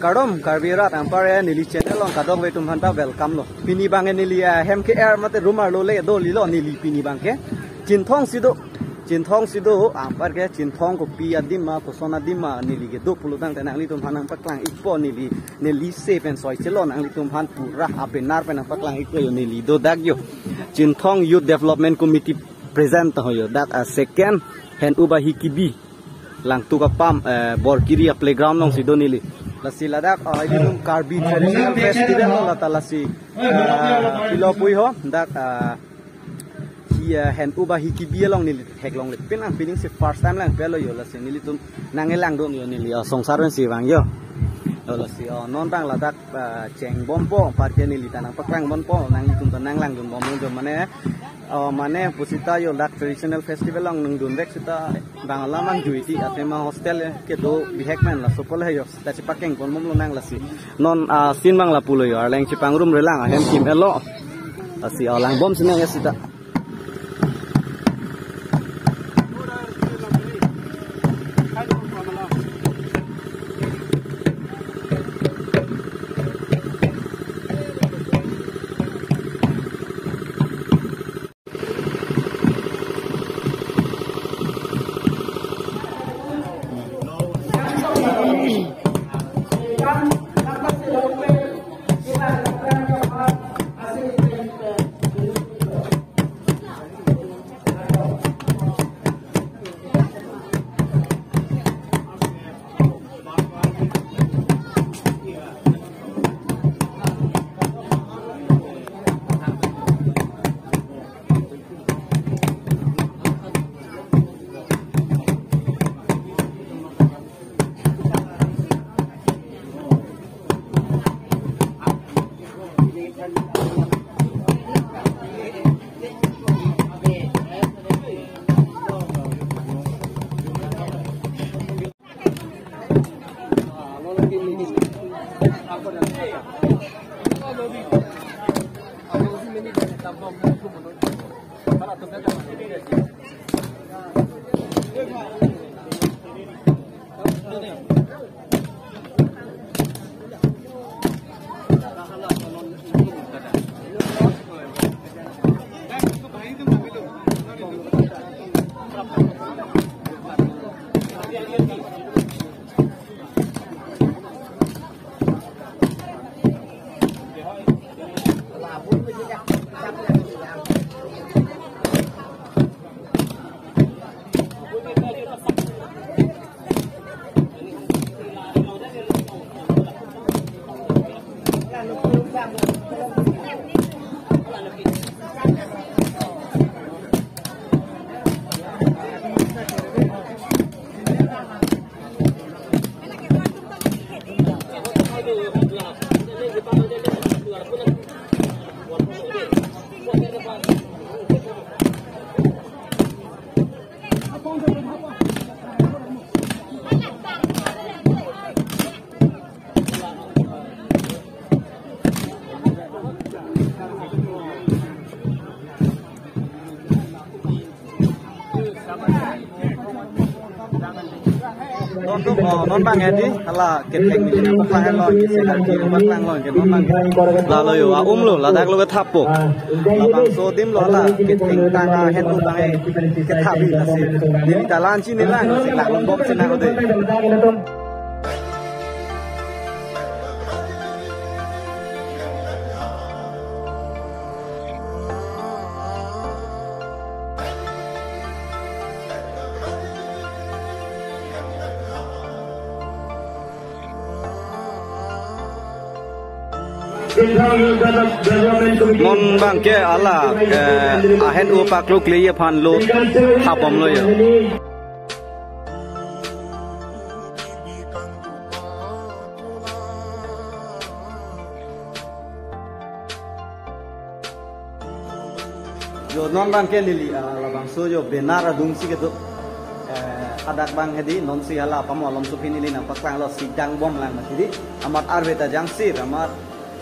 Kardom karbira tampare nili channel on kadong we tum hanta welcome lo pini bange nili hem ke air mate rumar lo le do lilo nili pini bangke cinthong sido ampar ke cinthong ko pi adima ko sona dima nili ke do pulutang tanang li tum hanang paklang ipo nili safe and soy celon ang li tum han pura abenar penang paklang ipo yo nili do dagyo cinthong youth development committee present hoyo that a second hand uba hikibi lang tuka pam borkiri playground nong sido nili lasi ladak ini nung karbi traditional festival la talasi pilopui ho dak hand uba hikibi long nili heklong le pinang pining si first time lang pelo yo lasi nili tum nangelang do yo nili songsaron si bang yo lasi non bang ladak ceng bompo parke nili tanang pakrang bompo nang tum tanang lang dum bom jo mane pusita yo dak traditional festival lang nung dun dek sita bangala mang juiti atema hostel ke do bihekman la sopol hayo la chipakeng kon mom lo nang lasi non sin bang la pulo yo arleng chipang rum relang hem kim elo lasi lang bom sinang ya sita non bang edi hala keteng ni paklang lo ki sedar ki paklang lo ke non bang la lo yo lo la dak lo ke thapo la bang so dim lo la keteng tanga het tu bang ke thabi la se ni talan chi ni la se la long bom se na ko de non bang ke ala ahen upak lo kliye phan lo thapom lo yo non bang ke lili ala bang so yo benar adung si ke to adak bang hedi non si ala pamolom su pinili na paklang lo sidang bom lang masidi amat arbeta jangsir amat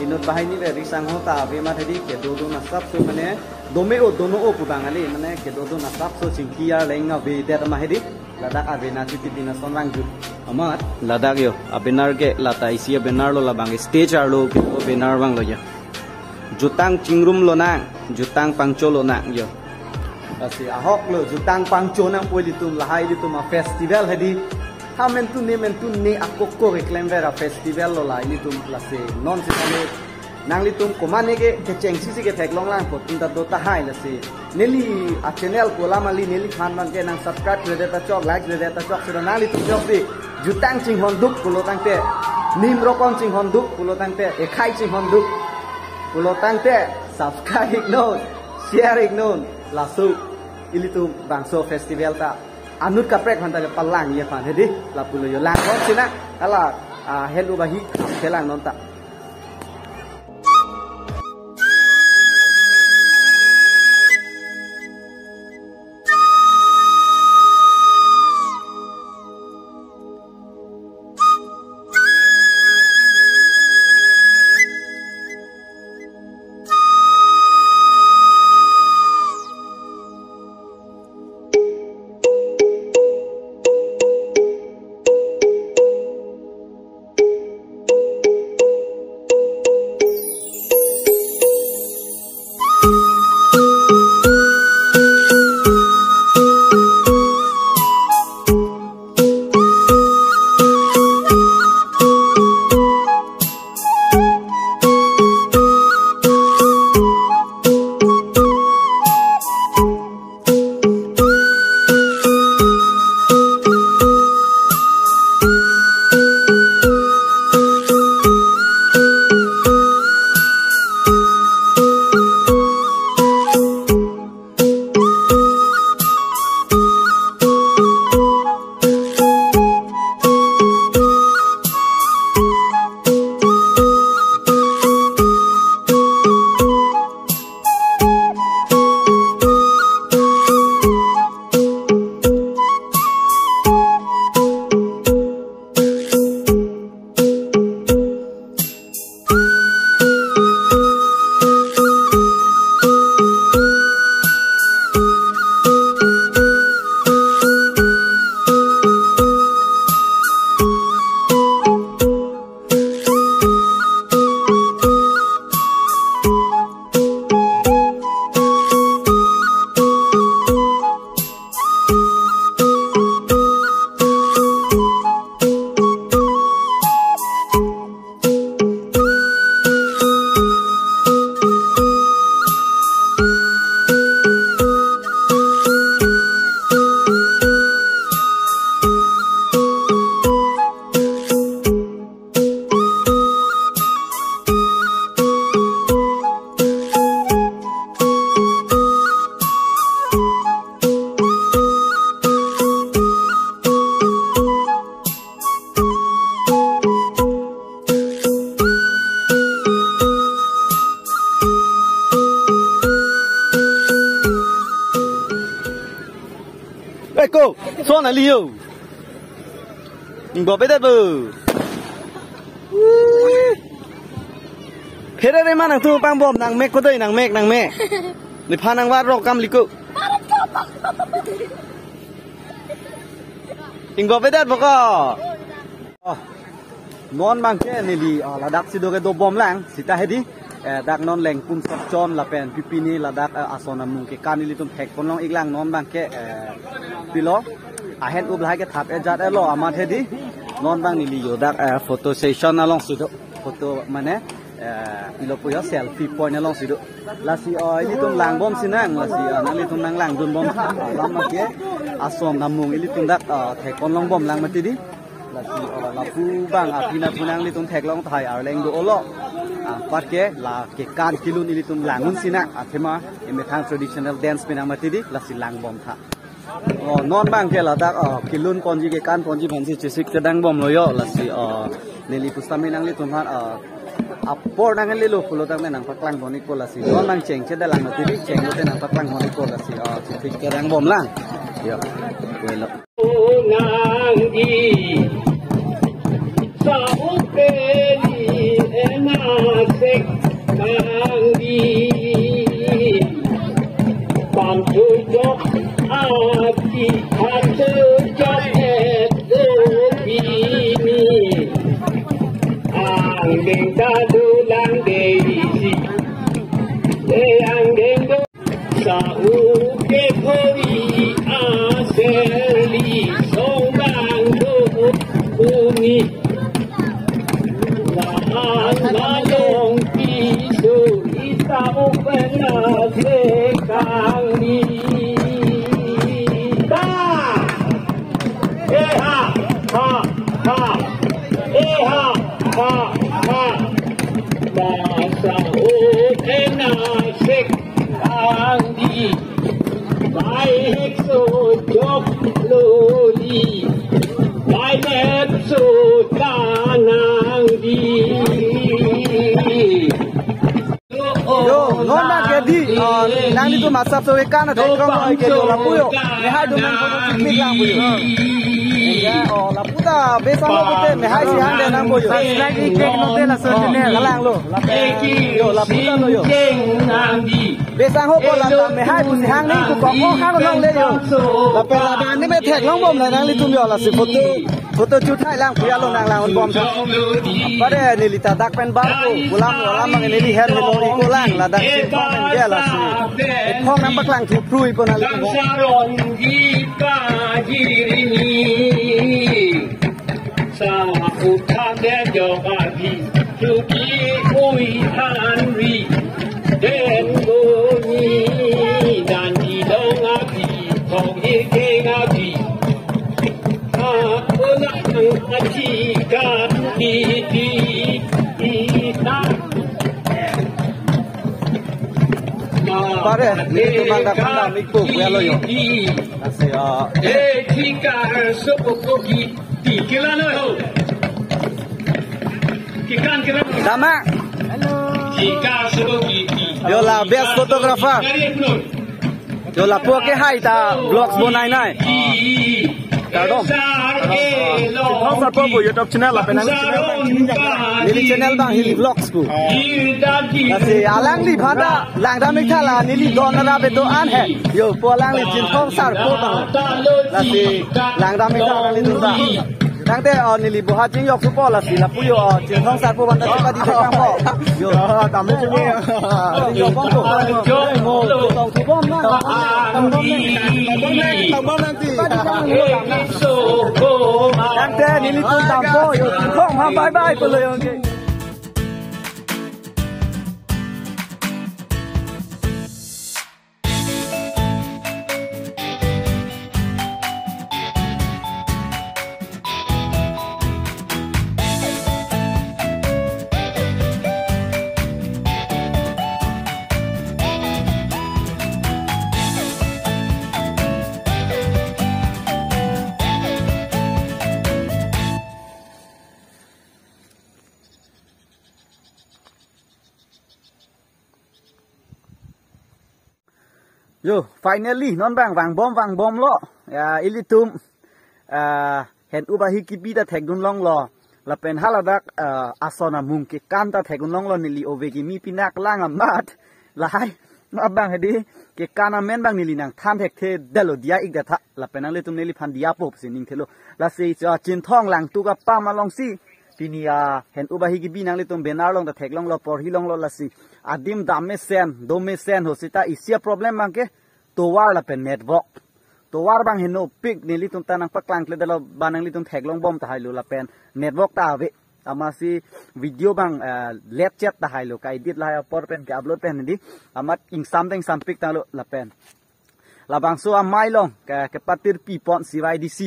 inut bahini le risang hota be ma thedi ke do na sab so mane dome o dono o pudang ali mane ke do na sab so chingkiya lenga be det ma hedi ladak abenar titi bina sonlang jut amat ladak yo abenar ke lata isi abenar lo labang stage arlo ke abenar bang lo ya jutang cingrum lo nang jutang pangco lo nang yo asi ahok lo jutang pangco nang poli tum lahai litum a festival hadi hamen tu ne akokko reclaim vera festival lo la litum lase non sitane nang litum komane ke cheng sisi ke thek long lang pot tinta do ta hai lase neli a channel ko lama li neli khan man ke nang subscribe le deta chok like le deta chok sira nang litum jok bi jutang ching hon duk kulo tang te nim rokon ching hon duk kulo tang te e khai ching hon duk kulo tang te subscribe ignon share ignon lasu ilitum bangso festival ta anut kaprek han ta palang ye fan hedi la pulo yo lang kon sina ala helu bahi kelang non ta cô xóa này liều mình bỏ bé đất bự thế đây mà nàng thu băng bom nàng mẹ có đây nàng mẹ để pha nàng vắt rau cam liku mình bỏ bé đất bọc non bang ke ni li la dak sido ke do bom lang sita hedi dak non leng kum sap chom la pen pipini la dak asona mung ke kanili tum thek kon long iklang non bang ke pilo a hen ub lai ke thap e jat elo ama hedi non bang ni li yo dak photo session along sido photo mane pilo puyo selfie point along sido la si ili tum lang bom sinang la si nang li tum nang lang dun bom lam ma ke asom namung ili tum dak thek kon long bom lang mati di la pu bang apina punang li tum thek long thai ar leng do olo pat ke la ke kan kilun ili tum langun sina athema eme thang traditional dance pinang mati di la si lang bom tha non bang ke la dak kilun ponji ke kan ponji phansi chisik chadang bom loyo la si neli pustami nang li tum han apor nang li lo pulo tang nang paklang boni ko la si non nang cheng cheda lang mati di cheng lo te nang paklang boni ko la si chisik chadang bom lang yo welo nang di Saupeli enasek nanggi Pamsujok ati hansuja ni lalong piso itaw penasekang ni ta ha ha ha ha ha masa penasekang ni baik sojok loli baik sojanang di yo nona ke di nang itu masap so kana de kong ke yo la puyo me hai do men ko mi lang puyo ya oh la puta besang lo te me hai si hande nang puyo like i cake no te la so ne la lang lo la yo la puta lo yo besang ho ko la ta me hai pu si hang ni ku ko ko ha ko long le yo la pe la ban ni me thek long bom la nang li tum yo la si foto chu thai lang puya lo nang lang on bom ba de ni li ta dak pen bar ko bulam lo lam mang ni li hen ni lo ni ko lang la dak si pa men ge la si khong nam bak lang thu prui ko na li ko saron di pa jirini sa utan de jo ba di tu ki ui han ri den go ni dan di dong a di thong ye ke ga di a ona ang a chi ga di di ta pare ni tu mang dak na mi ko ya lo yo asi e tika so ko ki ti kilano ho kikan kiran dama tika so ki yo la best photographer yo la po ke hai ta vlogs bonai nai ta dom thong sa po bu YouTube channel la penang channel bang hili vlogs ku asi alang li phada lang da mik tha la ni li don na be to an hai yo po lang li chin thong sar po bang la si lang da mik tha la li tu ta nang te ni li bo ha jing yok su po la si la pu yo chin thong sar po ban da pa di ta kang po yo ta me chu ni yo bong po yo mo tong tu bom na tong bom na ti nang te ni li tu tam po yo chin thong ha bye bye po lo yo ke yo finally non bang wang bom lo ya ilitum hen ubahi kibi da thegdun long lo la pen haladak asona mungke kan ta thegdun long lo nili ovegi mi pinak lang amat la hai abang hedi ke kana men bang nili nang tham thek the delo dia ik da tha la penang le tum nili phan dia pop sining thelo la se chin thong lang tu ka pa ma long si pinia hen ubahi kibi nang le tum benar long da thek long lo por hi long lo la si adim dame sen do me sen hosita isia problem bang ke to war la pen network to war bang heno pic ni li tum tanang paklang tle dalo banang li tum thek long bom ta hailu la pen network ta ave amasi video bang let chat ta hailu kai dit la por pen ke upload pen di amat ing something some pic ta lo la pen la bang so amai long ke patir pi pon CYDC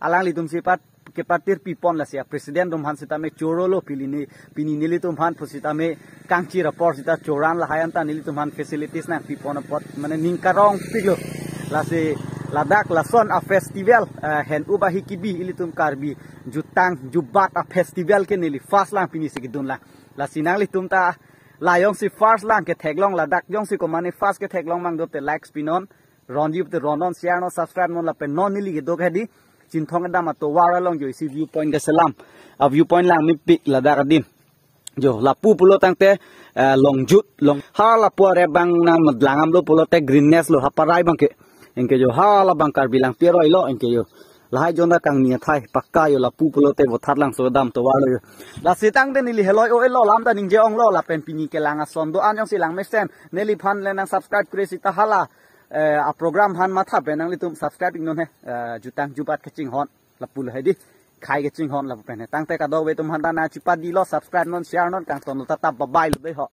alang li tum si pat ke patir pi pon la sia president dum han sita me choro lo pilini pini nili tum han pusita me kangchi report sita choran la hayan ta nili tum han facilities na pi pon pot mane ningkarong piglo la se ladak la son a festival hen ubahi kibi ilitum karbi jutang jubat a festival ke nili fast lang pini sigidun la sinang li tum ta la yong si first lang ke theglong ladak yong si ko mane fast ke theglong mang do te likes pinon ron yup te ron on share no subscribe non la pe non nili ke dog hedi chin thong da ma to wara long yo si viewpoint ke salam a viewpoint lang mi pik la da din jo la pu pulo tangte long jut long ha la pu re bang na madlangam lo pulo te greenness lo haparai bang ke engke jo ha la bang kar bilang pieroi lo engke yo la hai jonda kang nia thai pakka yo la pu pulo te bo that lang so dam to wara yo la sitang de ni li heloi o lo lam da ning je ong lo la pen pini ke lang a son do an jong si lang me sen neli phan le nang subscribe kre si ta hala a program han ma tha pe nang li tum subscribe ing non he jutang jubat kaching hon la pul hai di khai cái chinh hòn là phải này tăng tay cả đâu về tụm hắn ta na chụp đi lo subscribe non share non càng tồn tatap bye bye được đấy họ